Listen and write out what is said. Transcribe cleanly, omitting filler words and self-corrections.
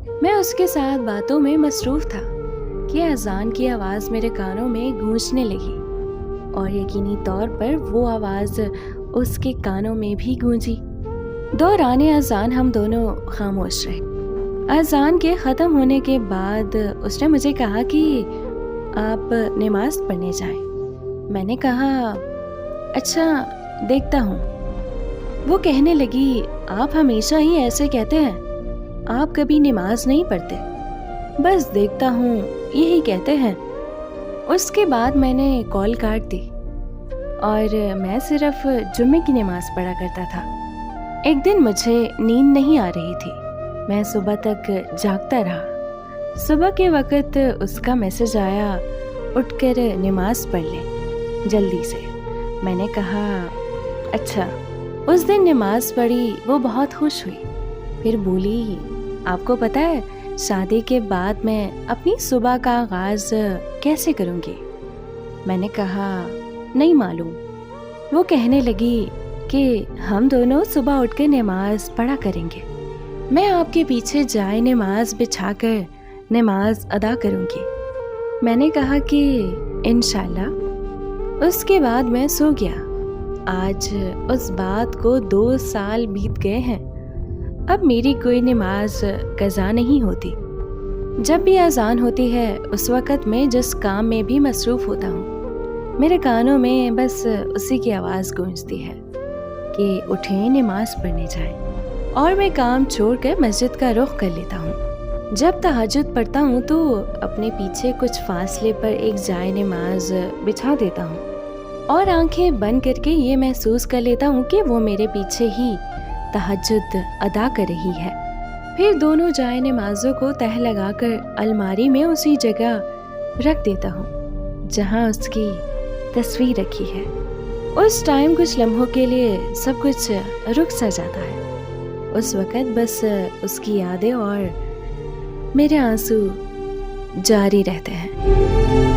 میں اس کے ساتھ باتوں میں مصروف تھا کہ اذان کی آواز میرے کانوں میں گونجنے لگی، اور یقینی طور پر وہ آواز اس کے کانوں میں بھی گونجی۔ دوران اذان ہم دونوں خاموش رہے۔ اذان کے ختم ہونے کے بعد اس نے مجھے کہا کہ آپ نماز پڑھنے جائیں۔ میں نے کہا اچھا، دیکھتا ہوں۔ وہ کہنے لگی آپ ہمیشہ ہی ایسے کہتے ہیں، آپ کبھی نماز نہیں پڑھتے، بس دیکھتا ہوں یہی کہتے ہیں۔ اس کے بعد میں نے کال کاٹ دی اور میں صرف جمعے کی نماز پڑھا کرتا تھا۔ ایک دن مجھے نیند نہیں آ رہی تھی، میں صبح تک جاگتا رہا۔ صبح کے وقت اس کا میسج آیا، اٹھ کر نماز پڑھ لیں جلدی سے۔ میں نے کہا اچھا۔ اس دن نماز پڑھی، وہ بہت خوش ہوئی، پھر بولی آپ کو پتہ ہے شادی کے بعد میں اپنی صبح کا آغاز کیسے کروں گی؟ میں نے کہا نہیں معلوم۔ وہ کہنے لگی کہ ہم دونوں صبح اٹھ کے نماز پڑھا کریں گے، میں آپ کے پیچھے جائے نماز بچھا کر نماز ادا کروں گی۔ میں نے کہا کہ انشاءاللہ۔ اس کے بعد میں سو گیا۔ آج اس بات کو 2 سال بیت گئے ہیں۔ اب میری کوئی نماز قضا نہیں ہوتی۔ جب بھی اذان ہوتی ہے اس وقت میں جس کام میں بھی مصروف ہوتا ہوں، میرے کانوں میں بس اسی کی آواز گونجتی ہے کہ اٹھیں نماز پڑھنے جائیں، اور میں کام چھوڑ کر مسجد کا رخ کر لیتا ہوں۔ جب تہجد پڑھتا ہوں تو اپنے پیچھے کچھ فاصلے پر ایک جائے نماز بچھا دیتا ہوں اور آنکھیں بند کر کے یہ محسوس کر لیتا ہوں کہ وہ میرے پیچھے ہی تہجد ادا کر رہی ہے۔ پھر دونوں جائے نمازوں کو تہہ لگا کر الماری میں اسی جگہ رکھ دیتا ہوں جہاں اس کی تصویر رکھی ہے۔ اس ٹائم کچھ لمحوں کے لیے سب کچھ رک سا جاتا ہے۔ اس وقت بس اس کی یادیں اور میرے آنسو جاری رہتے ہیں۔